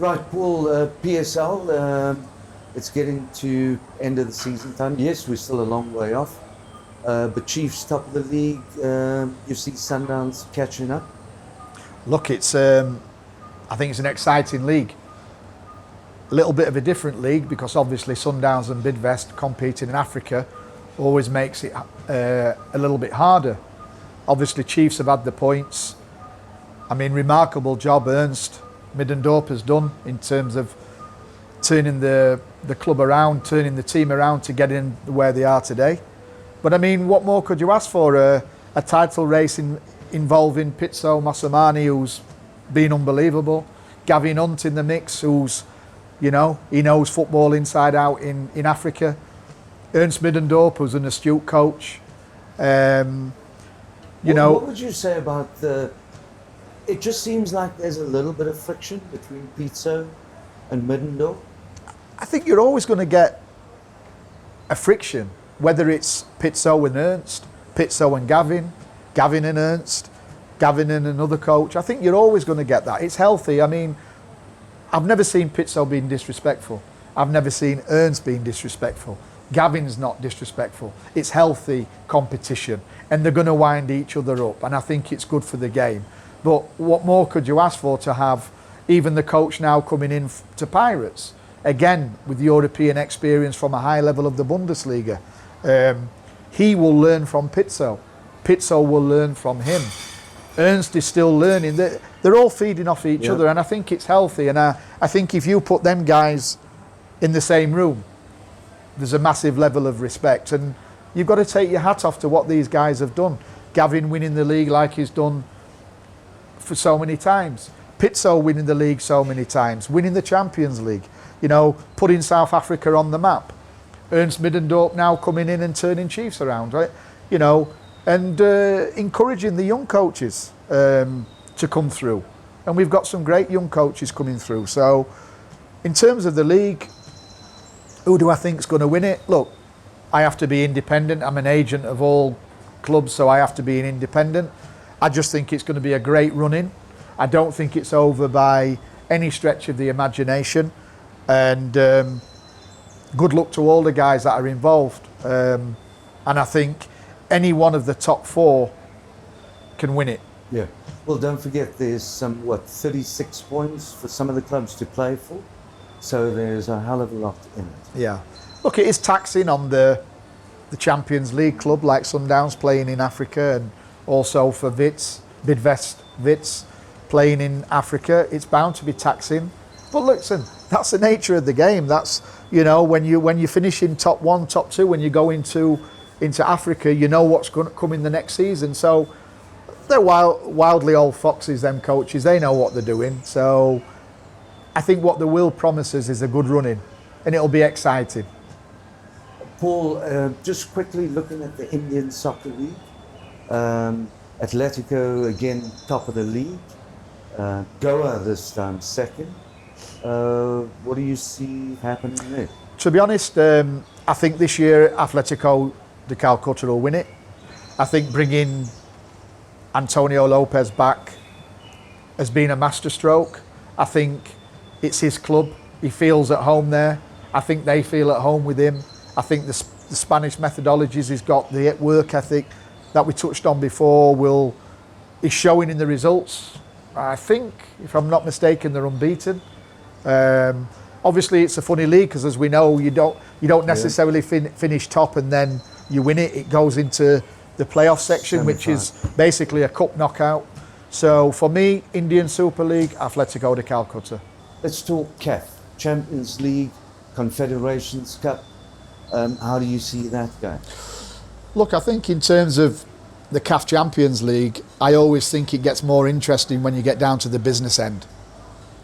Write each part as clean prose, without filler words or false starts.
Right, Paul, PSL, it's getting to end of the season time. Yes, we're still a long way off. But Chiefs top of the league, you see Sundowns catching up. Look, I think it's an exciting league. A little bit of a different league because obviously Sundowns and Bidvest competing in Africa always makes it a little bit harder. Obviously Chiefs have had the points. I mean, remarkable job Ernst Middendorp has done in terms of turning the club around, turning the team around to get in where they are today. But I mean, what more could you ask for? A title race involving Pitso Masamani, who's been unbelievable. Gavin Hunt in the mix, who's, you know, he knows football inside out in Africa. Ernst Middendorp, who's an astute coach. What would you say about it just seems like there's a little bit of friction between Pitso and Middendorp? I think you're always going to get a friction, whether it's Pitso and Ernst, Pitso and Gavin, Gavin and Ernst, Gavin and another coach. I think you're always going to get that. It's healthy. I mean, I've never seen Pitso being disrespectful. I've never seen Ernst being disrespectful. Gavin's not disrespectful. It's healthy competition and they're going to wind each other up, and I think it's good for the game. But what more could you ask for to have even the coach now coming in to Pirates? Again, with European experience from a high level of the Bundesliga. He will learn from Pitso. Pitso will learn from him. Ernst is still learning. They're all feeding off each other, and I think it's healthy. And I think if you put them guys in the same room, there's a massive level of respect. And you've got to take your hat off to what these guys have done. Gavin winning the league like he's done for so many times. Pitso winning the league so many times. Winning the Champions League. You know, putting South Africa on the map. Ernst Middendorp now coming in and turning Chiefs around, right? You know, and encouraging the young coaches to come through. And we've got some great young coaches coming through. So, in terms of the league, who do I think is going to win it? Look, I have to be independent. I'm an agent of all clubs, so I have to be an independent. I just think it's going to be a great run-in. I don't think it's over by any stretch of the imagination. And good luck to all the guys that are involved. And I think any one of the top four can win it. Yeah. Well, don't forget there's some, 36 points for some of the clubs to play for. So there's a hell of a lot in it. Yeah. Look, it is taxing on the Champions League club like Sundowns playing in Africa, and also for Bidvest playing in Africa. It's bound to be taxing. But listen, that's the nature of the game. That's, you know, when you finish in top one, top two, when you go into Africa, you know what's going to come in the next season. So they're wildly old foxes, them coaches. They know what they're doing. So I think what the will promises is a good running, and it'll be exciting. Paul, just quickly looking at the Indian Soccer League. Atletico again top of the league. Goa this time second. What do you see happening there? To be honest, I think this year Atletico de Calcutta will win it. I think bringing Antonio Lopez back has been a masterstroke. I think it's his club. He feels at home there. I think they feel at home with him. I think the Spanish methodologies he's got, the work ethic that we touched on before is showing in the results. I think, if I'm not mistaken, they're unbeaten. Obviously, it's a funny league because, as we know, you don't necessarily finish top and then you win it. It goes into the playoff section, which is basically a cup knockout. So for me, Indian Super League, Atletico de Calcutta. Let's talk CAF, Champions League, Confederations Cup. How do you see that going? Look, I think in terms of the CAF Champions League, I always think it gets more interesting when you get down to the business end.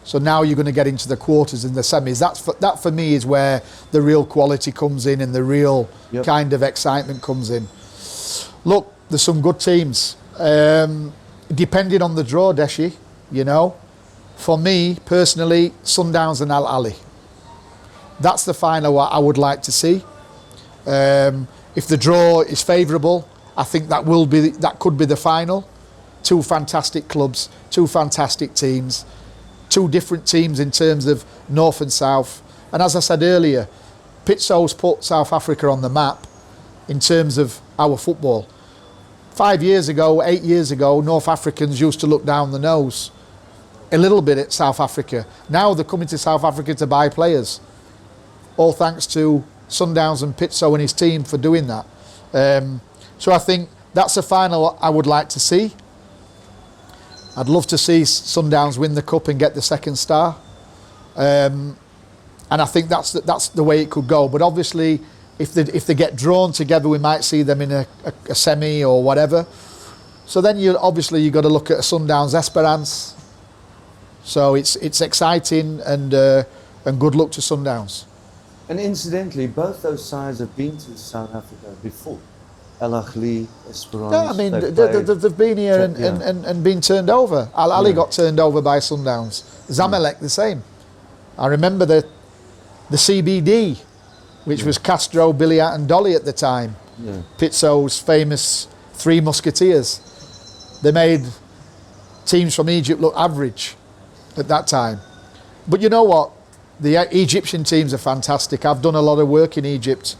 So now you're going to get into the quarters and the semis. That for me is where the real quality comes in and the real kind of excitement comes in. Look, there's some good teams. Depending on the draw, Deshi, you know. For me, personally, Sundowns and Al Ahly. That's the final I would like to see. If the draw is favourable, I think that could be the final. Two fantastic clubs, two fantastic teams, two different teams in terms of North and South. And as I said earlier, Pitso's put South Africa on the map in terms of our football. 5 years ago, 8 years ago, North Africans used to look down the nose a little bit at South Africa. Now they're coming to South Africa to buy players, all thanks to Sundowns and Pitso and his team for doing that. So I think that's a final I would like to see. I'd love to see Sundowns win the cup and get the second star. And I think that's the way it could go. But obviously, if they get drawn together, we might see them in a semi or whatever. So then you've got to look at a Sundowns Esperance. So it's exciting and good luck to Sundowns. And incidentally, both those sides have been to South Africa before. Al Ahly, Esperance. Yeah, I mean, they've been here and been turned over. Al Ahly got turned over by Sundowns. Zamalek the same. I remember the CBD, which was Castro, Billiat and Dolly at the time. Yeah. Pitso's famous Three Musketeers. They made teams from Egypt look average at that time. But you know what? The Egyptian teams are fantastic. I've done a lot of work in Egypt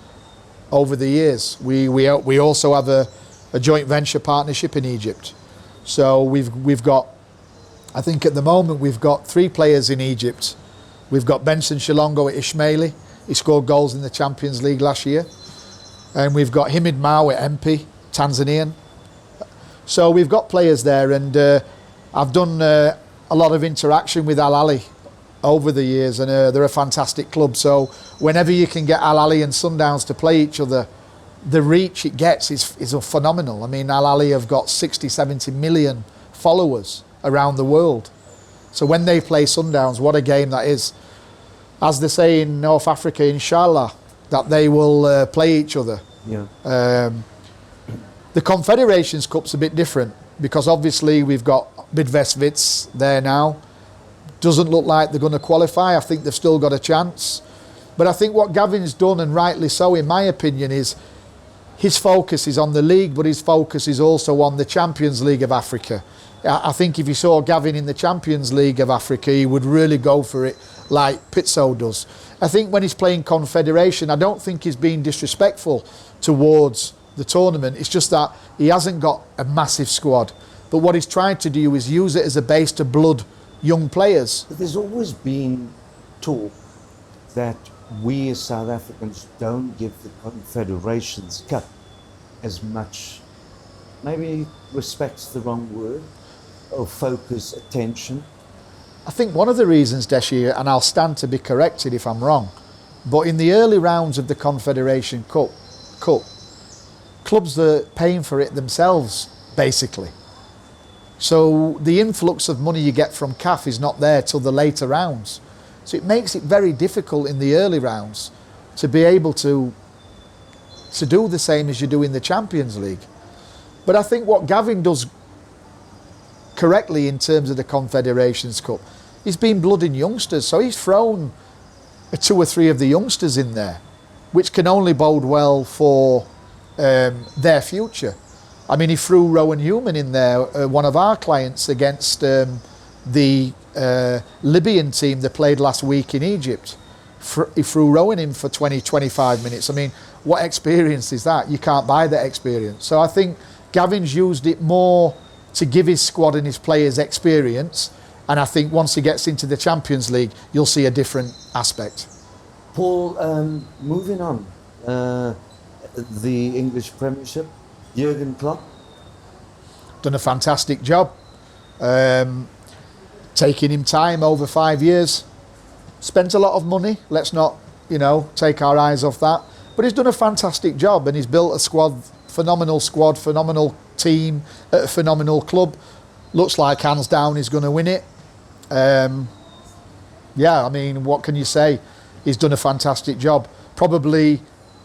over the years. We also have a joint venture partnership in Egypt. So we've got, I think at the moment we've got 3 players in Egypt. We've got Benson Shilongo at Ismaili. He scored goals in the Champions League last year. And we've got Himid Mao at MP, Tanzanian. So we've got players there, and I've done a lot of interaction with Al Ahly over the years, and they're a fantastic club. So whenever you can get Al Ahly and Sundowns to play each other, the reach it gets is phenomenal. I mean, Al Ahly have got 60, 70 million followers around the world. So when they play Sundowns, what a game that is. As they say in North Africa, inshallah, that they will play each other. Yeah. The Confederations Cup's a bit different because obviously we've got Bidvest there now. Doesn't look like they're going to qualify. I think they've still got a chance. But I think what Gavin's done, and rightly so in my opinion, is his focus is on the league, but his focus is also on the Champions League of Africa. I think if you saw Gavin in the Champions League of Africa, he would really go for it like Pitso does. I think when he's playing Confederation, I don't think he's being disrespectful towards the tournament. It's just that he hasn't got a massive squad. But what he's trying to do is use it as a base to blood young players. But there's always been talk that we as South Africans don't give the Confederations Cup as much, maybe respect's the wrong word, or focus, attention. I think one of the reasons, Deshi, and I'll stand to be corrected if I'm wrong, but in the early rounds of the Confederation Cup, clubs are paying for it themselves, basically. So the influx of money you get from CAF is not there till the later rounds. So it makes it very difficult in the early rounds to be able to do the same as you do in the Champions League. But I think what Gavin does correctly in terms of the Confederations Cup, he's been blooding youngsters. So he's thrown 2 or 3 of the youngsters in there, which can only bode well for their future. I mean, he threw Rowan Human in there, one of our clients, against the Libyan team that played last week in Egypt. He threw Rowan in for 20, 25 minutes. I mean, what experience is that? You can't buy that experience. So I think Gavin's used it more to give his squad and his players experience. And I think once he gets into the Champions League, you'll see a different aspect. Paul, moving on, the English Premiership, Jurgen Klopp. Done a fantastic job. Taking him time over 5 years. Spent a lot of money. Let's not, take our eyes off that. But he's done a fantastic job, and he's built a phenomenal team at a phenomenal club. Looks like hands down he's going to win it. I mean, what can you say? He's done a fantastic job. Probably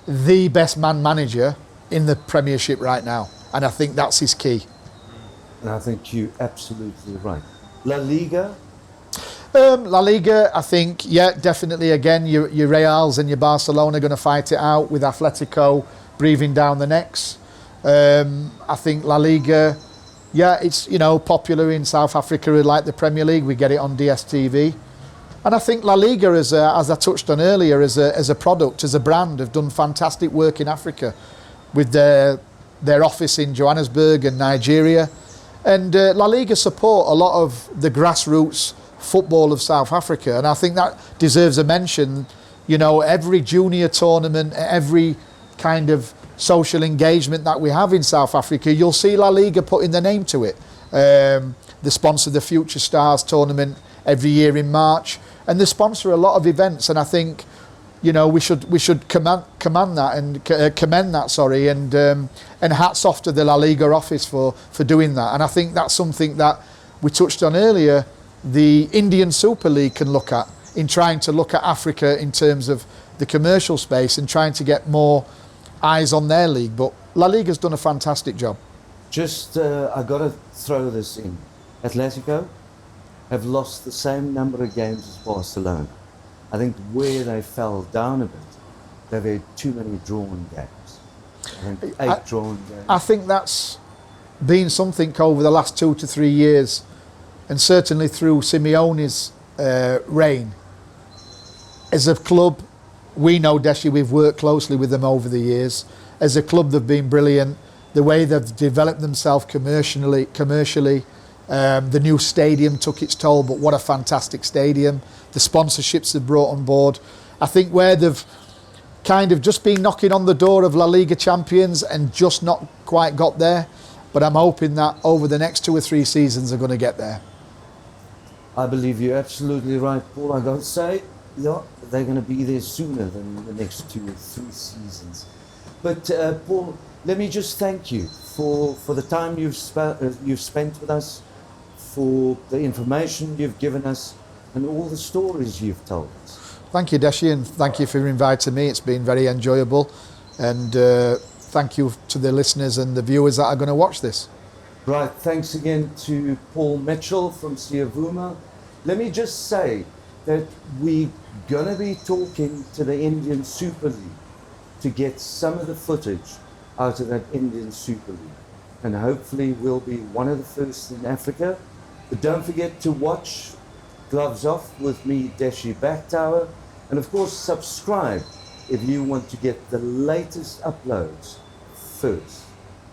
the best man manager in the Premiership right now, and I think that's his key. And I think you're absolutely right. La Liga? La Liga, I think, definitely again, your Reals and your Barcelona are going to fight it out with Atletico breathing down the necks. I think La Liga, Yeah, it's, you know, popular in South Africa like the Premier League. We get it on DSTV. And I think La Liga, as I touched on earlier, as a product, as a brand, have done fantastic work in Africa with their office in Johannesburg and Nigeria. And La Liga support a lot of the grassroots football of South Africa. And I think that deserves a mention. You know, every junior tournament, every kind of social engagement that we have in South Africa, you'll see La Liga putting their name to it. They sponsor the Future Stars tournament every year in March, and they sponsor a lot of events. And I think, you know, we should commend that. Sorry, and hats off to the La Liga office for doing that. And I think that's something that we touched on earlier. The Indian Super League can look at in trying to look at Africa in terms of the commercial space and trying to get more eyes on their league. But La Liga's done a fantastic job. Just, I got to throw this in. Atletico have lost the same number of games as Barcelona. I think where they fell down a bit, they've had too many drawn games. I think 8 drawn games. I think that's been something over the last 2 to 3 years, and certainly through Simeone's reign. As a club, we know Deshi, we've worked closely with them over the years. As a club, they've been brilliant. The way they've developed themselves commercially, the new stadium took its toll, but what a fantastic stadium. The sponsorships they've brought on board. I think where they've kind of just been knocking on the door of La Liga champions and just not quite got there. But I'm hoping that over the next 2 or 3 seasons they're going to get there. I believe you're absolutely right, Paul. I got to say, yeah, they're going to be there sooner than the next 2 or 3 seasons. But Paul, let me just thank you for the time you've spent with us, for the information you've given us, and all the stories you've told us. Thank you, Deshi, and thank you for inviting me. It's been very enjoyable, and thank you to the listeners and the viewers that are going to watch this. Right, thanks again to Paul Mitchell from Siyavuma. Let me just say that we're going to be talking to the Indian Super League to get some of the footage out of that Indian Super League. And hopefully we'll be one of the first in Africa. But don't forget to watch Gloves Off with me, Deshi Backtower. And of course, subscribe if you want to get the latest uploads first.